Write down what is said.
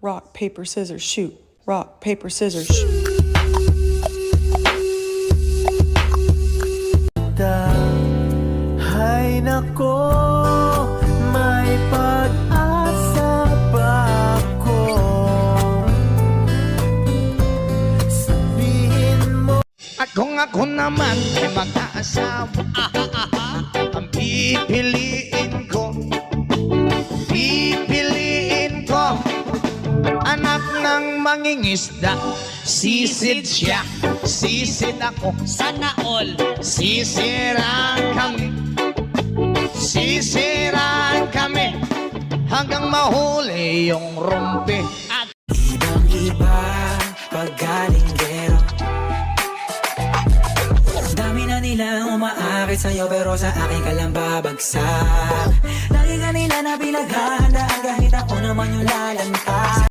Rock, paper, scissors, shoot. Rock, paper, scissors, shoot. Hay nako, may pag-asa ba ako? Sabihin mo. At kung ako naman ay mag-aasawa, ang pipiliin ko anak ng mangingisda. Sisid siya, sisid ako, Sana all. sisiraan kami hanggang mahuli yung rumpi. Ibang-iba pag galinggero. Dami na nilang umaakit sa'yo pero sa akin ka lang babagsak. Lagi ka nila na pinaghahandaan kahit ako naman yung lalanta.